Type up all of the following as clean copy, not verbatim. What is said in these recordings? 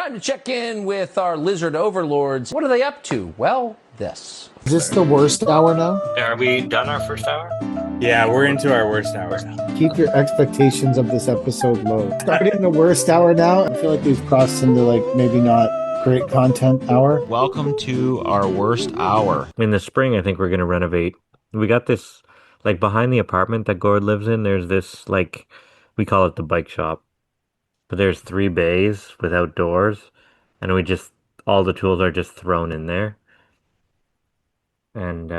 Time to check in with our lizard overlords. What are they up to? Well, this. Is this the worst hour now? Are we done our first hour? Yeah, we're into our worst hour now. Keep your expectations of this episode low. Starting the worst hour now, I feel like we've crossed into maybe not great content hour. Welcome to our worst hour. In the spring, I think we're going to renovate. We got this, behind the apartment that Gord lives in, there's this, we call it the bike shop. But there's 3 bays without doors, and all the tools are just thrown in there. And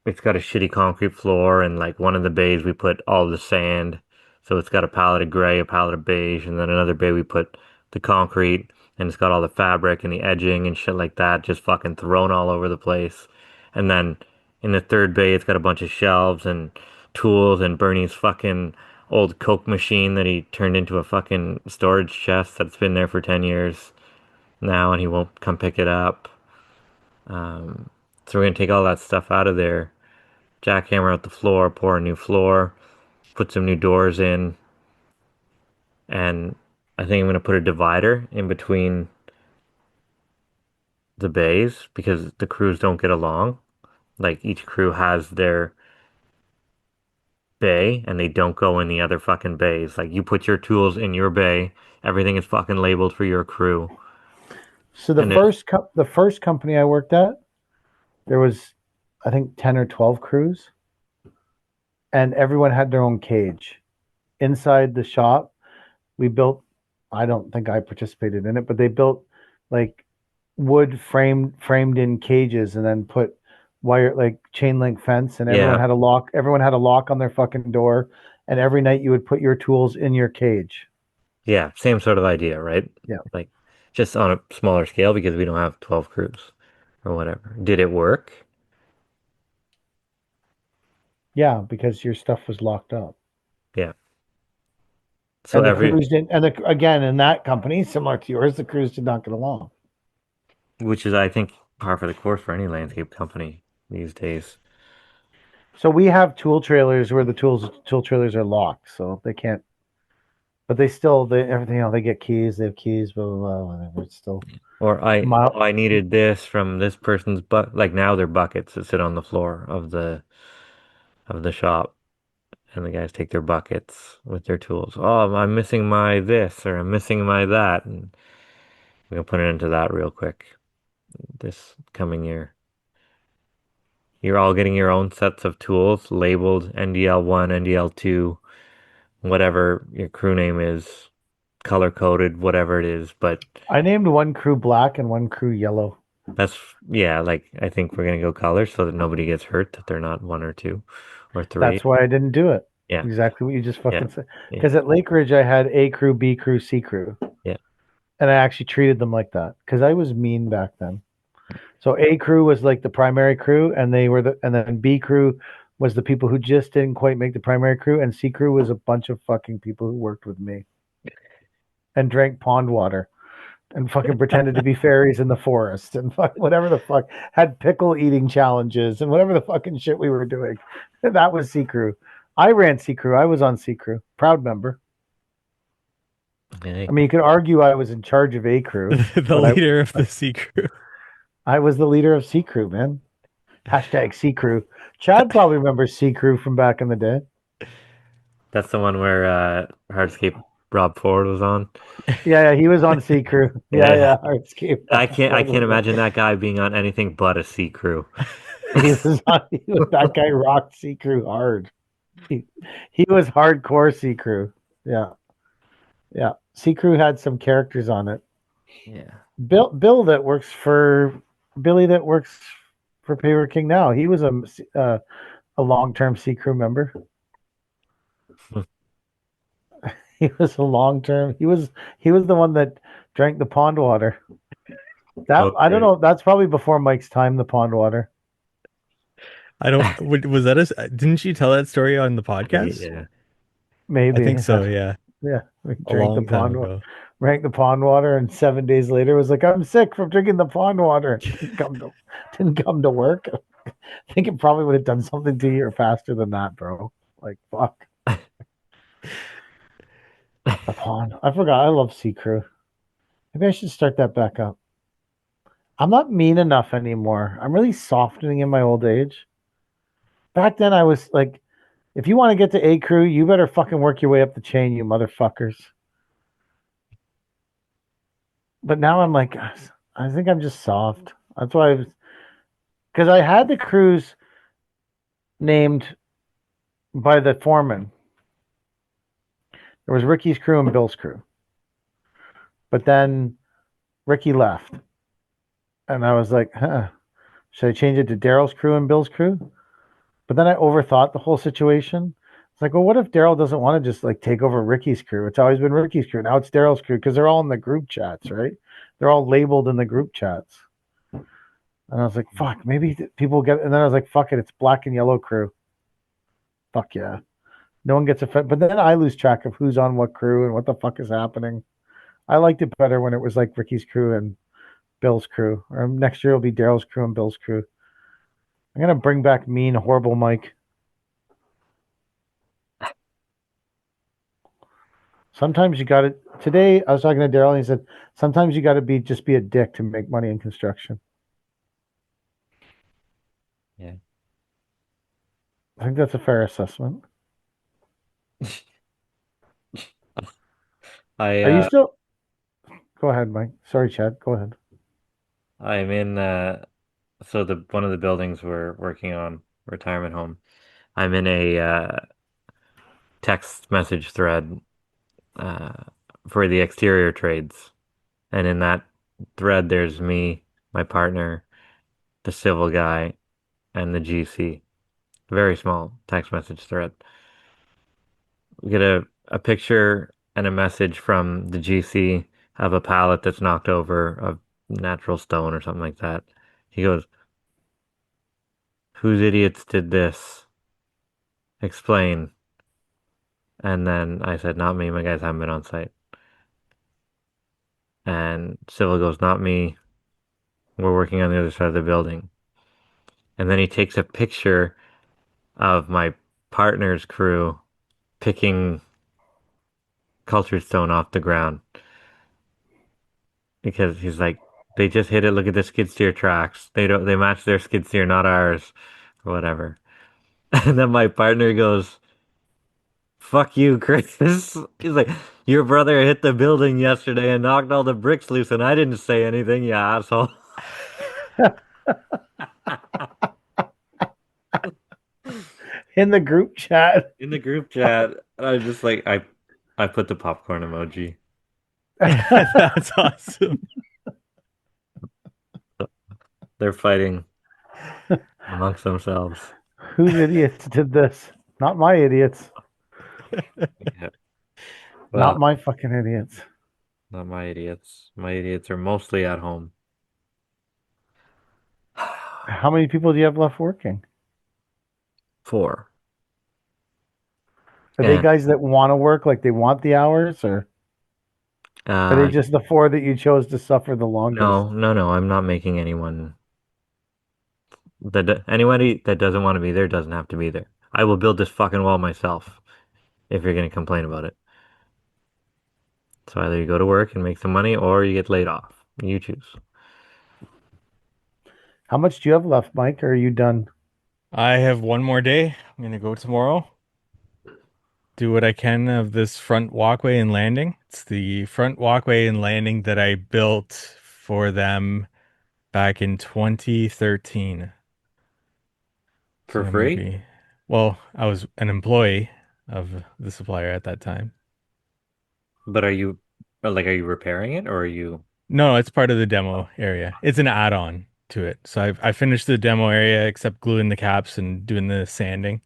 it's got a shitty concrete floor, and one of the bays we put all the sand. So it's got a palette of gray, a palette of beige, and then another bay we put the concrete, and it's got all the fabric and the edging and shit like that just fucking thrown all over the place. And then in the 3rd bay, it's got a bunch of shelves and tools and Bernie's fucking old Coke machine that he turned into a fucking storage chest that's been there for 10 years now, and he won't come pick it up. So we're going to take all that stuff out of there, jackhammer out the floor, pour a new floor, put some new doors in, and I think I'm going to put a divider in between the bays because the crews don't get along. Each crew has their bay and they don't go in the other fucking bays. You put your tools in your bay, everything is fucking labeled for your crew. So the first company I worked at, there was, I think, 10 or 12 crews, and everyone had their own cage. Inside the shop, we built, I don't think I participated in it, but they built wood framed in cages and then put wire, chain link fence, and everyone had a lock. Everyone had a lock on their fucking door, and every night you would put your tools in your cage. Yeah, same sort of idea, right? Yeah. Just on a smaller scale because we don't have 12 crews or whatever. Did it work? Yeah, because your stuff was locked up. Yeah. So and the crews didn't, again, in that company, similar to yours, the crews did not get along. Which is, I think, par for the course for any landscape company these days. So we have tool trailers where the tool trailers are locked, so they can't. But everything, they get keys. They have keys, blah blah blah. Whatever. It's still. Or I needed this from this person's now they're buckets that sit on the floor of the shop, and the guys take their buckets with their tools. Oh, I'm missing my this or I'm missing my that, and we're gonna put it into that real quick this coming year. You're all getting your own sets of tools labeled NDL1, NDL2, whatever your crew name is, color coded, whatever it is. But I named one crew black and one crew yellow. That's I think we're gonna go color so that nobody gets hurt, that they're not 1 or 2 or 3. That's why I didn't do it. Yeah, exactly what you just fucking said. Because at Lake Ridge I had A crew, B crew, C crew. Yeah, and I actually treated them like that because I was mean back then. So A crew was the primary crew, and then B crew was the people who just didn't quite make the primary crew, and C crew was a bunch of fucking people who worked with me and drank pond water and fucking pretended to be fairies in the forest and whatever the fuck, had pickle eating challenges and whatever the fucking shit we were doing. That was C crew. I ran C crew. I was on C crew. Proud member. Okay. I mean, you could argue I was in charge of A crew. The leader of the C crew. I was the leader of C crew, man. Hashtag C crew. Chad probably remembers C crew from back in the day. That's the one where Hardscape Rob Ford was on. Yeah, he was on C crew. Yeah, Hardscape. I can't imagine that guy being on anything but a C crew. That guy rocked C crew hard. He was hardcore C crew. Yeah. C crew had some characters on it. Yeah. Billy that works for Paper King now. He was a long-term C crew member. He was a long-term. He was the one that drank the pond water. I don't know. That's probably before Mike's time. The pond water. I don't. Was that didn't you tell that story on the podcast? Yeah. Maybe. I think so. Yeah. Yeah. We drank the pond water. Drank the pond water, and 7 days later was like, I'm sick from drinking the pond water. Didn't come to work. I think it probably would have done something to you faster than that, bro. Fuck. The pond. I forgot. I love Sea Crew. Maybe I should start that back up. I'm not mean enough anymore. I'm really softening in my old age. Back then, I was like, if you want to get to A crew, you better fucking work your way up the chain, you motherfuckers. But now I'm like, I think I'm just soft. That's why because I had the crews named by the foreman. There was Ricky's crew and Bill's crew. But then Ricky left. And I was like, should I change it to Daryl's crew and Bill's crew? But then I overthought the whole situation. It's like, well, what if Daryl doesn't want to just like take over Ricky's crew? It's always been Ricky's crew. Now it's Daryl's crew because they're all in the group chats, right? They're all labeled in the group chats. And I was like, fuck, maybe people get. And then I was like, fuck it, it's black and yellow crew. Fuck yeah. No one gets offended. But then I lose track of who's on what crew and what the fuck is happening. I liked it better when it was like Ricky's crew and Bill's crew. Or next year it'll be Daryl's crew and Bill's crew. I'm gonna bring back mean, horrible Mike. Sometimes you got to. Today I was talking to Daryl and he said, sometimes you got to just be a dick to make money in construction. Yeah. I think that's a fair assessment. Are you still? Go ahead, Mike. Sorry, Chad. Go ahead. I'm in so the one of the buildings we're working on, retirement home. I'm in a text message thread for the exterior trades. And in that thread there's me, my partner, the civil guy, and the GC. Very small text message thread. We get a picture and a message from the GC of a pallet that's knocked over of natural stone or something like that. He goes, "Whose idiots did this? Explain." And then I said, "Not me, my guys haven't been on site." And Civil goes, "Not me, we're working on the other side of the building." And then he takes a picture of my partner's crew picking cultured stone off the ground. Because he's like, they just hit it, look at the skid steer tracks. They match their skid steer, not ours, or whatever. And then my partner goes, "Fuck you, Chris." He's like, "Your brother hit the building yesterday and knocked all the bricks loose, and I didn't say anything, you asshole." In the group chat. In the group chat, I just like I put the popcorn emoji. That's awesome. They're fighting amongst themselves. Whose idiots did this? Not my idiots. Yeah. Not Well, my fucking idiots. not my idiots. My idiots are mostly at home. How many people do you have left working? 4. Are they And guys that want to work, like they want the hours, or are they uh just the 4 that you chose to suffer the longest? no, I'm not making anyone anybody that doesn't want to be there doesn't have to be there. I will build this fucking wall myself if you're gonna complain about it. So either you go to work and make some money or you get laid off. You choose. How much do you have left, Mike? Or are you done? I have one more day. I'm gonna go tomorrow. Do what I can of this front walkway and landing. It's the front walkway and landing that I built for them back in 2013. So For I'm gonna free? be, well, I was an employee of the supplier at that time. But are you repairing it or are you No, it's part of the demo area. It's an add-on to it. So I finished the demo area except gluing the caps and doing the sanding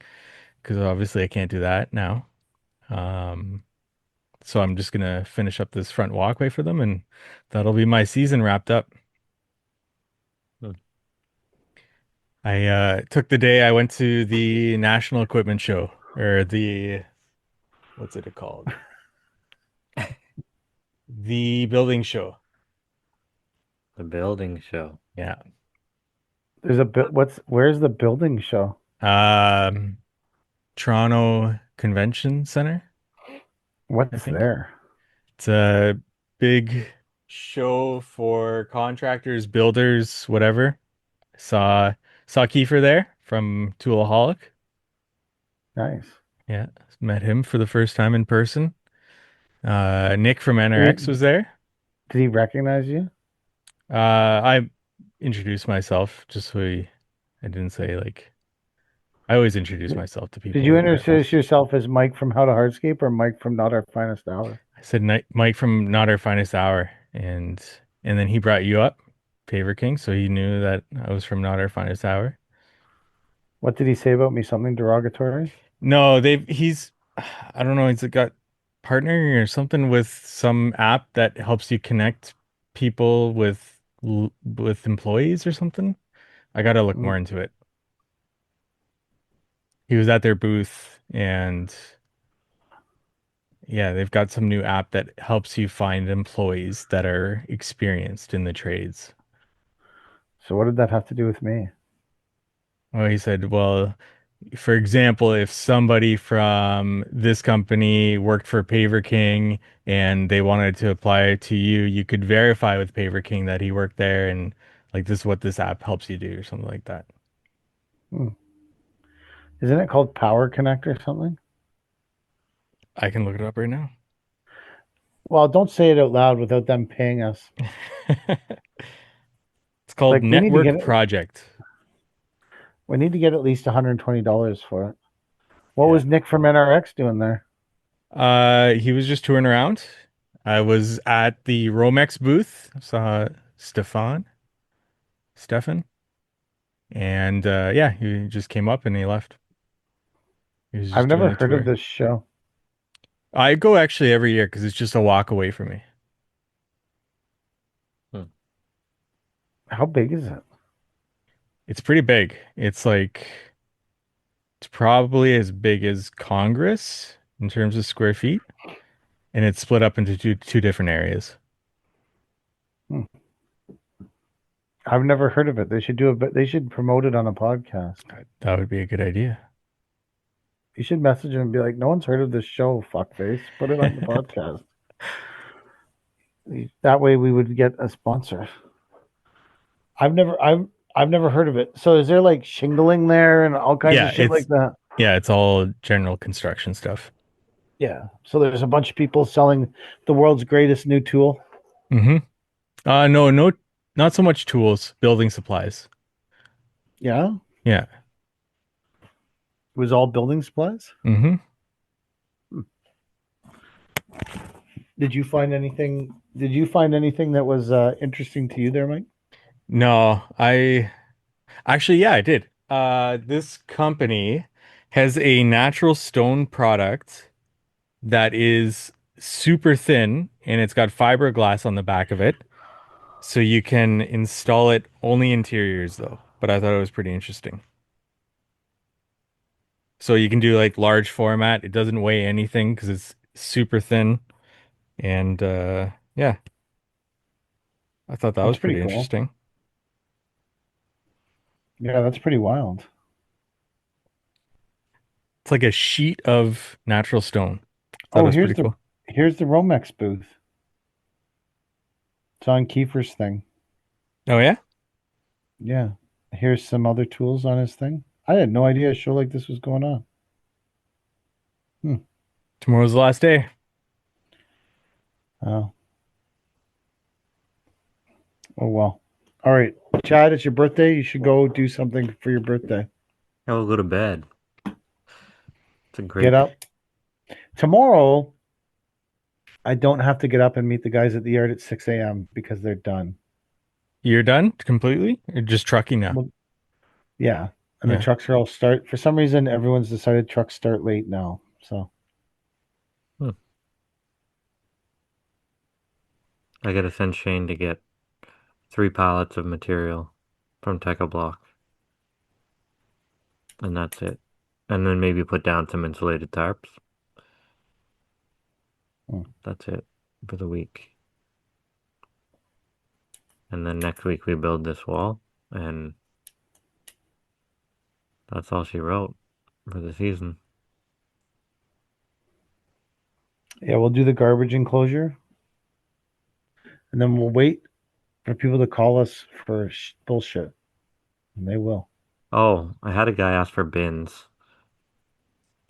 because obviously I can't do that now. Um, so I'm just gonna finish up this front walkway for them, and that'll be my season wrapped up. Hmm. I took the day I went to the National Equipment Show or the what's it called? The building show. the building show? Yeah. There's a bit. Where's the building show? Um, Toronto Convention Center, I What's think. there? It's a big show for contractors, builders, whatever. Saw saw Kiefer there from Toolaholic. Nice. Yeah, met him for the first time in person. Nick from Did NRX was there. he recognize you? I introduced myself just so I didn't say like I always introduce myself to Did people you like that. introduce yourself as Mike from How to Hardscape or Mike from Not Our Finest Hour? I said Mike from Not Our Finest Hour, and then he brought you up, Favor King, so he knew that I was from Not Our Finest Hour. What did he say about me? Something derogatory? No, he's I don't know, he's got partnering or something with some app that helps you connect people with employees or something. I gotta look Mm. more into it. He was at their booth and yeah, they've got some new app that helps you find employees that are experienced in the trades. So what did that have to do with me? Well, he said, well, for example, if somebody from this company worked for Paver King and they wanted to apply to you, you could verify with Paver King that he worked there and like this is what this app helps you do or something like that. Hmm. Isn't it called Power Connect or something? I can look it up right now. Well, don't say it out loud without them paying us. It's called Like Network Project. we need to get at least $120 for it. What Yeah. was Nick from NRX doing there? He was just touring around. I was at the Romex booth, saw Stefan, and yeah, he just came up and he left. He was I've just never doing the heard of tour. this show. I go actually every year because it's just a walk away from me. How big is it? It's pretty big. It's probably as big as Congress in terms of square feet, and it's split up into two different areas. Hmm. I've never heard of it. They should do it, but they should promote it on a podcast. That would be a good idea. You should message him and be like, "No one's heard of this show, fuckface. Put it on the podcast." That way, we would get a sponsor. I've never heard of it. So, is there like shingling there and all kinds of Yeah, shit like that? it's all general construction stuff. Yeah. So there's a bunch of people selling the world's greatest new tool. Mm-hmm. No, not so much tools, building supplies. Yeah. Yeah. It was all building supplies. Mm-hmm. Did you find anything? Did you find anything that was interesting to you there, Mike? No, yeah, I did. This company has a natural stone product that is super thin and it's got fiberglass on the back of it. So you can install it only interiors though. But I thought it was pretty interesting. So you can do like large format. It doesn't weigh anything because it's super thin. And yeah, I thought that That's was pretty pretty cool. interesting. Yeah, that's pretty wild. It's like a sheet of natural stone. Thought it Oh, was pretty cool. here's the Romex booth. It's on Kiefer's thing. Oh yeah? Yeah. Here's some other tools on his thing. I had no idea a show like this was going on. Tomorrow's the last day. Oh. Oh well. All right. Chad, it's your birthday. You should go do something for your birthday. I'll go to bed. It's a great Get up. Tomorrow, I don't have to get up and meet the guys at the yard at 6 a.m. because they're done. You're done completely? Or just trucking now? Well, yeah. And Yeah. the trucks are all start. For some reason, everyone's decided trucks start late now. So I gotta send Shane to get 3 pallets of material from Techa Block. And that's it. And then maybe put down some insulated tarps. That's it for the week. And then next week we build this wall, and that's all she wrote for the season. yeah, we'll do the garbage enclosure. and then we'll wait for people to call us for bullshit, and they will. Oh, I had a guy ask for bins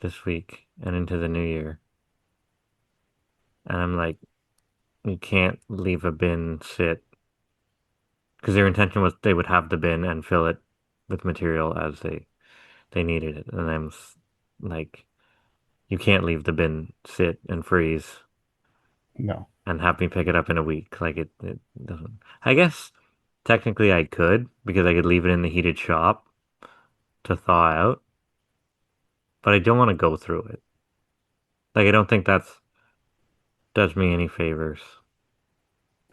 this week and into the new year. And I'm like, you can't leave a bin sit. Because their intention was they would have the bin and fill it with material as they needed it. And I'm like, you can't leave the bin sit and freeze No, and have me pick it up in a week. Like it doesn't. I guess technically I could because I could leave it in the heated shop to thaw out, but I don't want to go through it. Like I don't think that's does me any favors.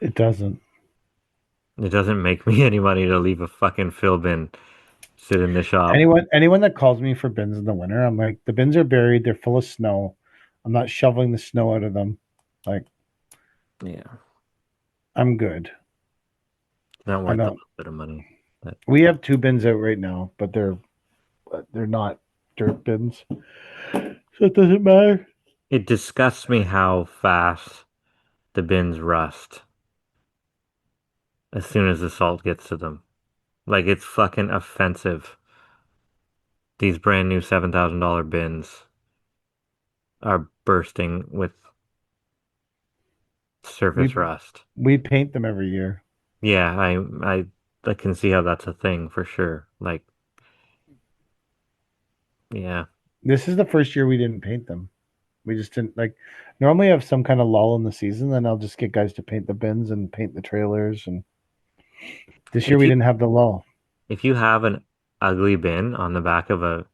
it doesn't. It doesn't make me any money to leave a fucking fill bin sit in the shop. Anyone that calls me for bins in the winter, I'm like, the bins are buried. They're full of snow. I'm not shoveling the snow out of them. Like, Yeah, I'm good. not I worth a know. little bit of money. But We have 2 bins out right now, but they're not dirt bins, so it doesn't matter. it disgusts me how fast the bins rust as soon as the salt gets to them. Like it's fucking offensive. These brand new $7,000 bins are bursting with We surface rust. we paint them every year. Yeah, I can see how that's a thing for sure. Like, yeah. This is the first year we didn't paint them. We just didn't like. Normally, I have some kind of lull in the season, then I'll just get guys to paint the bins and paint the trailers. And this year If we you didn't have the lull. if you have an ugly bin on the back of a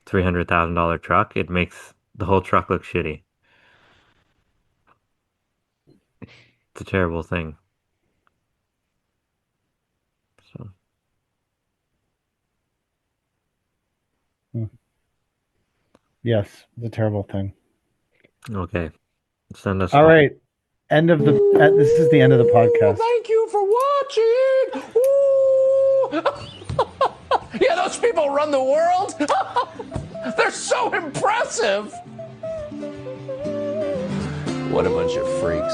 $300,000 truck, it makes the whole truck look shitty. It's a terrible thing. So, Yes, it's a terrible thing. okay. Send us All right, end of the. This is the end of the podcast. Thank you for watching. Ooh. Yeah, those people run the world. They're so impressive. What a bunch of freaks.